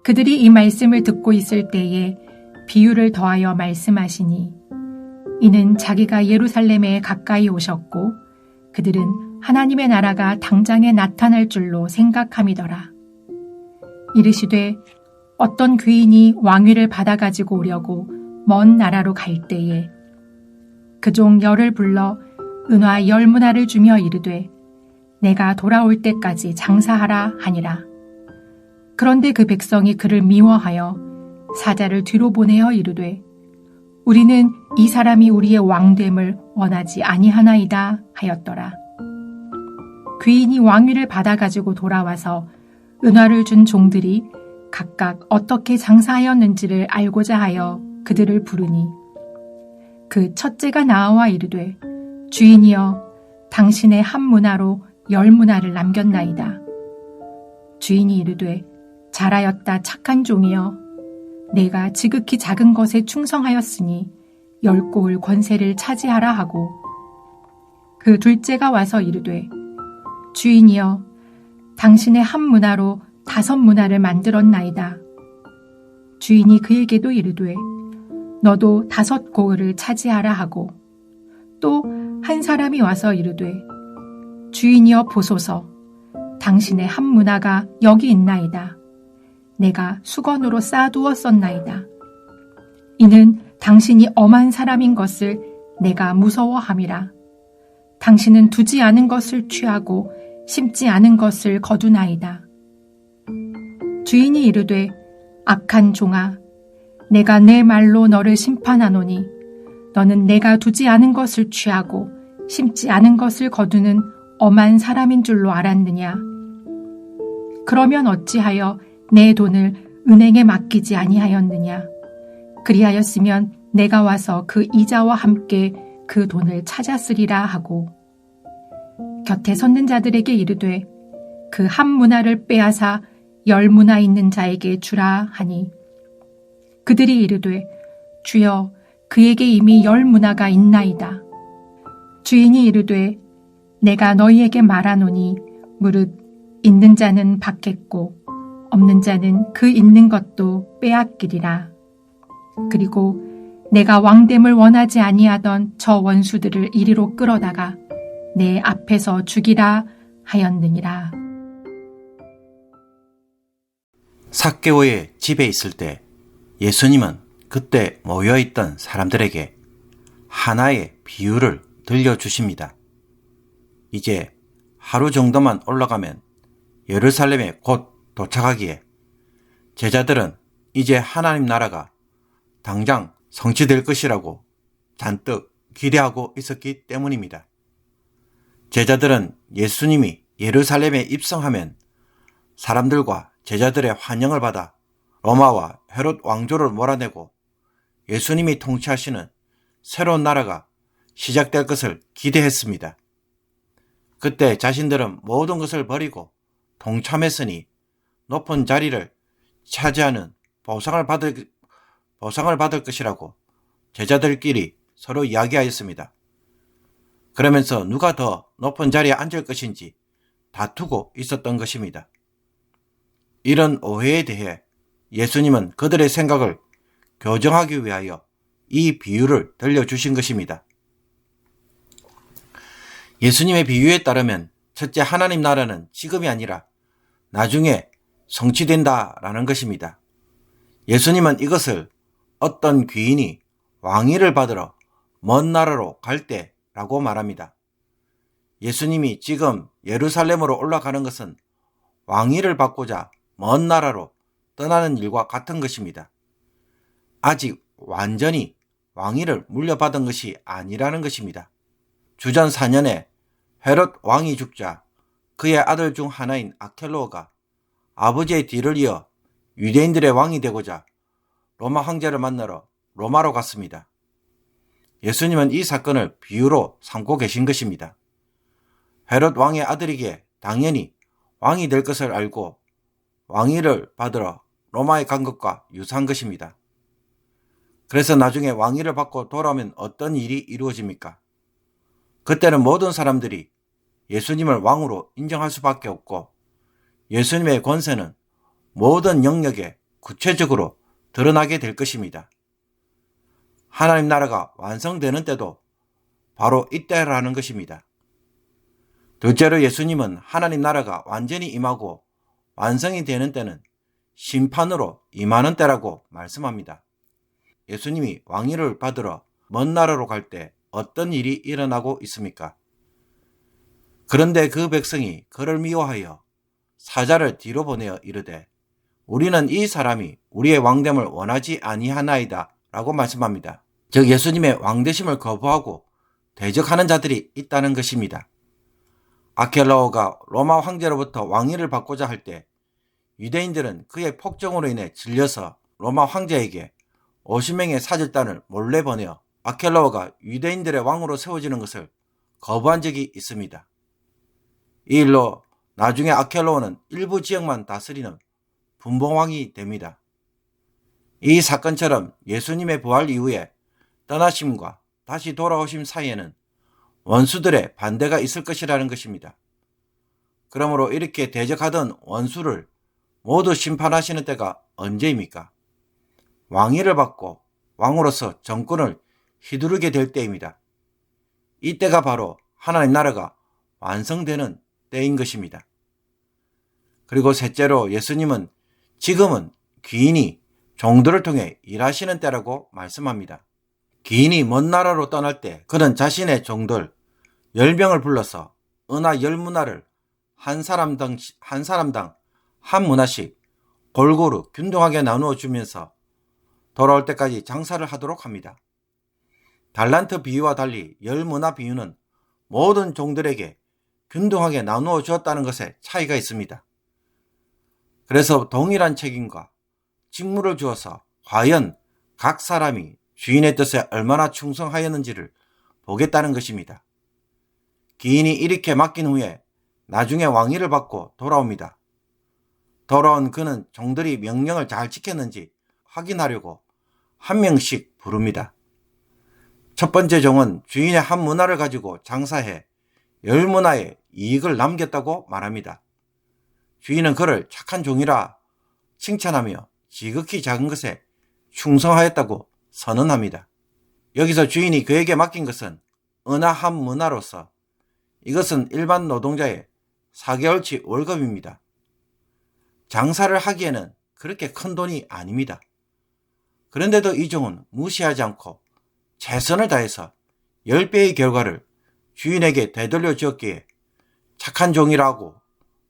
그들이 이 말씀을 듣고 있을 때에 비유를 더하여 말씀하시니 이는 자기가 예루살렘에 가까이 오셨고 그들은 하나님의 나라가 당장에 나타날 줄로 생각함이더라. 이르시되 어떤 귀인이 왕위를 받아가지고 오려고 먼 나라로 갈 때에 그 종 열을 불러 은화 10문화를 주며 이르되 내가 돌아올 때까지 장사하라 하니라. 그런데 그 백성이 그를 미워하여 사자를 뒤로 보내어 이르되 우리는 이 사람이 우리의 왕됨을 원하지 아니하나이다 하였더라. 귀인이 왕위를 받아가지고 돌아와서 은화를 준 종들이 각각 어떻게 장사하였는지를 알고자 하여 그들을 부르니 그 첫째가 나와 이르되 주인이여 당신의 한 문화로 10문화를 남겼나이다. 주인이 이르되 잘하였다 착한 종이여 내가 지극히 작은 것에 충성하였으니 10고을 권세를 차지하라 하고 그 둘째가 와서 이르되 주인이여 당신의 한 문화로 5문화를 만들었나이다. 주인이 그에게도 이르되 너도 5고을을 차지하라 하고 또 한 사람이 와서 이르되 주인이여 보소서 당신의 한 문화가 여기 있나이다. 내가 수건으로 쌓아두었었나이다. 이는 당신이 엄한 사람인 것을 내가 무서워함이라. 당신은 두지 않은 것을 취하고 심지 않은 것을 거두나이다. 주인이 이르되 악한 종아 내가 내 말로 너를 심판하노니 너는 내가 두지 않은 것을 취하고 심지 않은 것을 거두는 엄한 사람인 줄로 알았느냐. 그러면 어찌하여 내 돈을 은행에 맡기지 아니하였느냐. 그리하였으면 내가 와서 그 이자와 함께 그 돈을 찾았으리라 하고 곁에 섰는 자들에게 이르되 그 한 문화를 빼앗아 10문화 있는 자에게 주라 하니 그들이 이르되 주여 그에게 이미 10문화가 있나이다. 주인이 이르되 내가 너희에게 말하노니 무릇 있는 자는 받겠고 없는 자는 그 있는 것도 빼앗기리라. 그리고 내가 왕됨을 원하지 아니하던 저 원수들을 이리로 끌어다가 내 앞에서 죽이라 하였느니라. 삭개오의 집에 있을 때 예수님은 그때 모여있던 사람들에게 하나의 비유를 들려주십니다. 이제 하루 정도만 올라가면 예루살렘에 곧 도착하기에 제자들은 이제 하나님 나라가 당장 성취될 것이라고 잔뜩 기대하고 있었기 때문입니다. 제자들은 예수님이 예루살렘에 입성하면 사람들과 제자들의 환영을 받아 로마와 헤롯 왕조를 몰아내고 예수님이 통치하시는 새로운 나라가 시작될 것을 기대했습니다. 그때 자신들은 모든 것을 버리고 동참했으니 높은 자리를 차지하는 보상을 받을 것이라고 제자들끼리 서로 이야기하였습니다. 그러면서 누가 더 높은 자리에 앉을 것인지 다투고 있었던 것입니다. 이런 오해에 대해 예수님은 그들의 생각을 교정하기 위하여 이 비유를 들려주신 것입니다. 예수님의 비유에 따르면 첫째 하나님 나라는 지금이 아니라 나중에 성취된다라는 것입니다. 예수님은 이것을 어떤 귀인이 왕위를 받으러 먼 나라로 갈 때라고 말합니다. 예수님이 지금 예루살렘으로 올라가는 것은 왕위를 받고자 먼 나라로 떠나는 일과 같은 것입니다. 아직 완전히 왕위를 물려받은 것이 아니라는 것입니다. 주전 4년에 헤롯 왕이 죽자 그의 아들 중 하나인 아켈로가 아버지의 뒤를 이어 유대인들의 왕이 되고자 로마 황제를 만나러 로마로 갔습니다. 예수님은 이 사건을 비유로 삼고 계신 것입니다. 헤롯 왕의 아들이기에 당연히 왕이 될 것을 알고 왕위를 받으러 로마에 간 것과 유사한 것입니다. 그래서 나중에 왕위를 받고 돌아오면 어떤 일이 이루어집니까? 그때는 모든 사람들이 예수님을 왕으로 인정할 수밖에 없고 예수님의 권세는 모든 영역에 구체적으로 드러나게 될 것입니다. 하나님 나라가 완성되는 때도 바로 이때라는 것입니다. 둘째로 예수님은 하나님 나라가 완전히 임하고 완성이 되는 때는 심판으로 임하는 때라고 말씀합니다. 예수님이 왕위를 받으러 먼 나라로 갈 때 어떤 일이 일어나고 있습니까? 그런데 그 백성이 그를 미워하여 사자를 뒤로 보내어 이르되 우리는 이 사람이 우리의 왕됨을 원하지 아니하나이다 라고 말씀합니다. 즉 예수님의 왕되심을 거부하고 대적하는 자들이 있다는 것입니다. 아켈라오가 로마 황제로부터 왕위를 받고자 할 때 유대인들은 그의 폭정으로 인해 질려서 로마 황제에게 50명의 사절단을 몰래 보내어 아켈라오가 유대인들의 왕으로 세워지는 것을 거부한 적이 있습니다. 이 일로 나중에 아켈라오는 일부 지역만 다스리는 분봉왕이 됩니다. 이 사건처럼 예수님의 부활 이후에 떠나심과 다시 돌아오심 사이에는 원수들의 반대가 있을 것이라는 것입니다. 그러므로 이렇게 대적하던 원수를 모두 심판하시는 때가 언제입니까? 왕위를 받고 왕으로서 정권을 휘두르게 될 때입니다. 이때가 바로 하나님 나라가 완성되는 때인 것입니다. 그리고 셋째로 예수님은 지금은 귀인이 종들을 통해 일하시는 때라고 말씀합니다. 귀인이 먼 나라로 떠날 때 그는 자신의 종들 10명을 불러서 은하 10문화를 한 사람당 한 문화씩 골고루 균등하게 나누어 주면서 돌아올 때까지 장사를 하도록 합니다. 달란트 비유와 달리 10문화 비유는 모든 종들에게 균등하게 나누어 주었다는 것에 차이가 있습니다. 그래서 동일한 책임과 직무를 주어서 과연 각 사람이 주인의 뜻에 얼마나 충성하였는지를 보겠다는 것입니다. 귀인이 이렇게 맡긴 후에 나중에 왕위를 받고 돌아옵니다. 돌아온 그는 종들이 명령을 잘 지켰는지 확인하려고 한 명씩 부릅니다. 첫 번째 종은 주인의 한 문화를 가지고 장사해 10문화의 이익을 남겼다고 말합니다. 주인은 그를 착한 종이라 칭찬하며 지극히 작은 것에 충성하였다고 선언합니다. 여기서 주인이 그에게 맡긴 것은 은하 한 문화로서 이것은 일반 노동자의 4개월치 월급입니다. 장사를 하기에는 그렇게 큰 돈이 아닙니다. 그런데도 이 종은 무시하지 않고 최선을 다해서 10배의 결과를 주인에게 되돌려 주었기에 착한 종이라고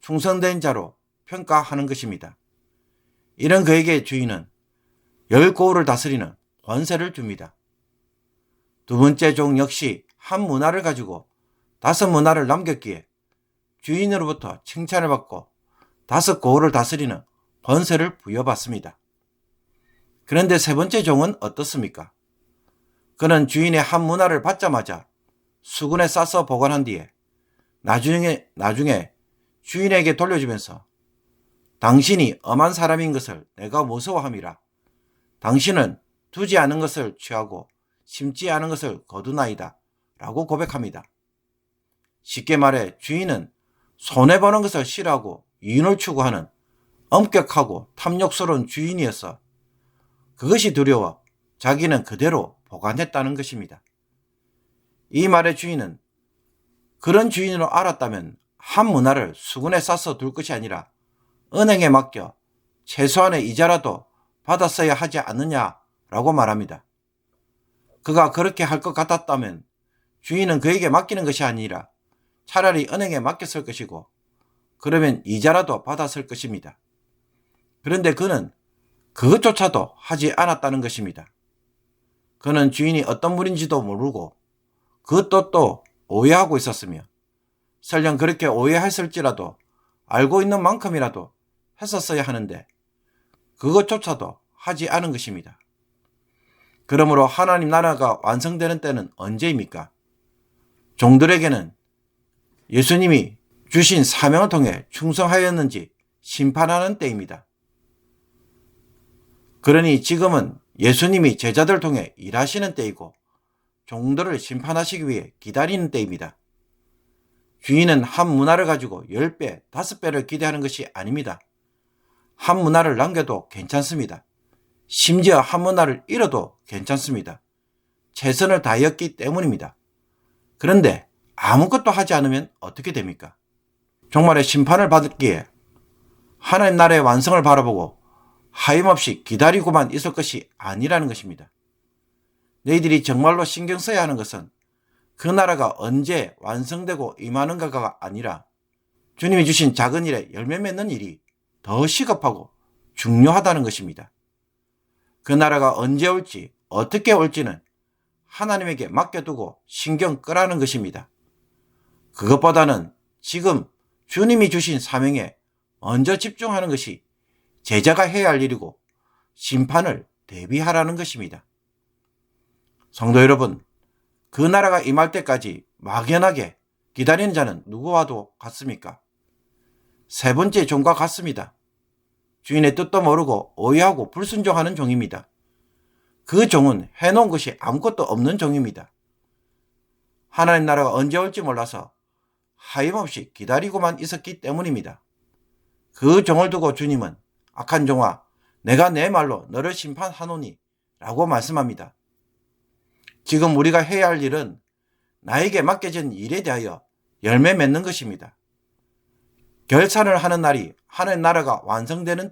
충성된 자로 평가하는 것입니다. 이런 그에게 주인은 10고을을 다스리는 권세를 줍니다. 두 번째 종 역시 한 문화를 가지고 5문화를 남겼기에 주인으로부터 칭찬을 받고 5고을을 다스리는 권세를 부여받습니다. 그런데 세 번째 종은 어떻습니까? 그는 주인의 한 문화를 받자마자 수군에 싸서 보관한 뒤에 나중에 주인에게 돌려주면서 당신이 엄한 사람인 것을 내가 무서워함이라. 당신은 두지 않은 것을 취하고 심지 않은 것을 거두나이다 라고 고백합니다. 쉽게 말해 주인은 손해보는 것을 싫어하고 이윤을 추구하는 엄격하고 탐욕스러운 주인이어서 그것이 두려워 자기는 그대로 보관했다는 것입니다. 이 말의 주인은 그런 주인으로 알았다면 한 문화를 수군에 싸서 둘 것이 아니라 은행에 맡겨 최소한의 이자라도 받았어야 하지 않느냐라고 말합니다. 그가 그렇게 할 것 같았다면 주인은 그에게 맡기는 것이 아니라 차라리 은행에 맡겼을 것이고 그러면 이자라도 받았을 것입니다. 그런데 그는 그것조차도 하지 않았다는 것입니다. 그는 주인이 어떤 분인지도 모르고 그 뜻도 오해하고 있었으며 설령 그렇게 오해했을지라도 알고 있는 만큼이라도 했었어야 하는데 그것조차도 하지 않은 것입니다. 그러므로 하나님 나라가 완성되는 때는 언제입니까? 종들에게는 예수님이 주신 사명을 통해 충성하였는지 심판하는 때입니다. 그러니 지금은 예수님이 제자들을 통해 일하시는 때이고 종들을 심판하시기 위해 기다리는 때입니다. 주인은 한 문화를 가지고 10배, 5배를 기대하는 것이 아닙니다. 한 문화를 남겨도 괜찮습니다. 심지어 한 문화를 잃어도 괜찮습니다. 최선을 다했기 때문입니다. 그런데 아무것도 하지 않으면 어떻게 됩니까? 종말의 심판을 받기에 하나님 나라의 완성을 바라보고 하염없이 기다리고만 있을 것이 아니라는 것입니다. 너희들이 정말로 신경 써야 하는 것은 그 나라가 언제 완성되고 임하는가가 아니라 주님이 주신 작은 일에 열매 맺는 일이 더 시급하고 중요하다는 것입니다. 그 나라가 언제 올지 어떻게 올지는 하나님에게 맡겨두고 신경 끄라는 것입니다. 그것보다는 지금 주님이 주신 사명에 먼저 집중하는 것이 제자가 해야 할 일이고 심판을 대비하라는 것입니다. 성도 여러분, 그 나라가 임할 때까지 막연하게 기다리는 자는 누구와도 같습니까? 세 번째 종과 같습니다. 주인의 뜻도 모르고 오해하고 불순종하는 종입니다. 그 종은 해놓은 것이 아무것도 없는 종입니다. 하나님 나라가 언제 올지 몰라서 하염없이 기다리고만 있었기 때문입니다. 그 종을 두고 주님은 악한 종아, 내가 내 말로 너를 심판하노니 라고 말씀합니다. 지금 우리가 해야 할 일은 나에게 맡겨진 일에 대하여 열매 맺는 것입니다. 결산을 하는 날이 하나님 나라가 완성되는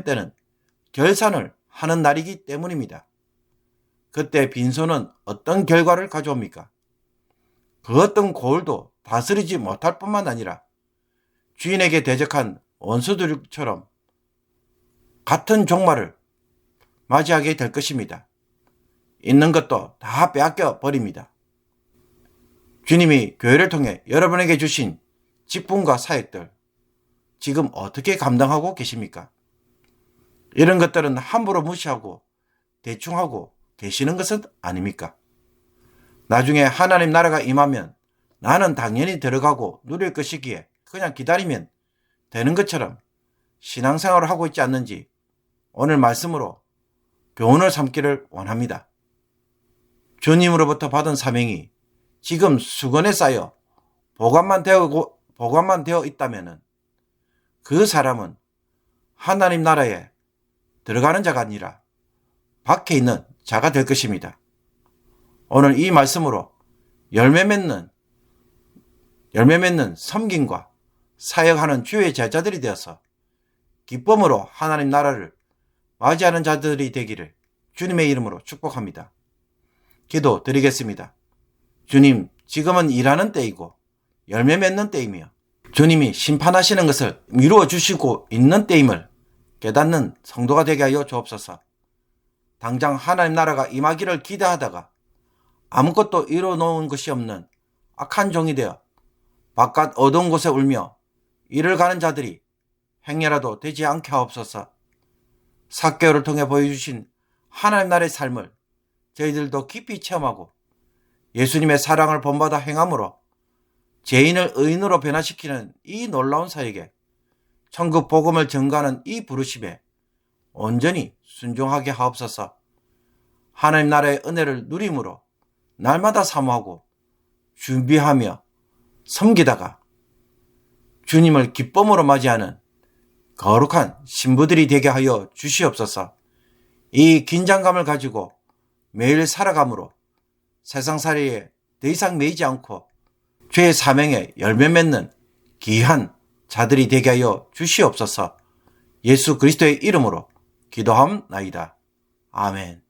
때는 결산을 하는 날이기 때문입니다. 그때 빈손은 어떤 결과를 가져옵니까? 그 어떤 고을도 다스리지 못할 뿐만 아니라 주인에게 대적한 원수들처럼 같은 종말을 맞이하게 될 것입니다. 있는 것도 다 빼앗겨 버립니다. 주님이 교회를 통해 여러분에게 주신 직분과 사역들, 지금 어떻게 감당하고 계십니까? 이런 것들은 함부로 무시하고 대충하고 계시는 것은 아닙니까? 나중에 하나님 나라가 임하면 나는 당연히 들어가고 누릴 것이기에 그냥 기다리면 되는 것처럼 신앙생활을 하고 있지 않는지 오늘 말씀으로 교훈을 삼기를 원합니다. 주님으로부터 받은 사명이 지금 수건에 쌓여 보관만 되어 있다면 그 사람은 하나님 나라에 들어가는 자가 아니라 밖에 있는 자가 될 것입니다. 오늘 이 말씀으로 열매 맺는 섬김과 사역하는 주의 제자들이 되어서 기쁨으로 하나님 나라를 맞이하는 자들이 되기를 주님의 이름으로 축복합니다. 기도 드리겠습니다. 주님, 지금은 일하는 때이고 열매 맺는 때이며 주님이 심판하시는 것을 이루어 주시고 있는 때임을 깨닫는 성도가 되게 하여 주옵소서. 당장 하나님 나라가 임하기를 기대하다가 아무것도 이루어 놓은 것이 없는 악한 종이 되어 바깥 어두운 곳에 울며 이를 가는 자들이 행여라도 되지 않게 하옵소서. 삭개오를 통해 보여주신 하나님 나라의 삶을 저희들도 깊이 체험하고 예수님의 사랑을 본받아 행함으로 죄인을 의인으로 변화시키는 이 놀라운 사역에 천국 복음을 전가하는 이 부르심에 온전히 순종하게 하옵소서. 하나님 나라의 은혜를 누림으로 날마다 사모하고 준비하며 섬기다가 주님을 기쁨으로 맞이하는 거룩한 신부들이 되게 하여 주시옵소서. 이 긴장감을 가지고 매일 살아감으로 세상살이에 더 이상 매이지 않고 죄의 사명에 열매 맺는 귀한 자들이 되게 하여 주시옵소서. 예수 그리스도의 이름으로 기도함나이다. 아멘.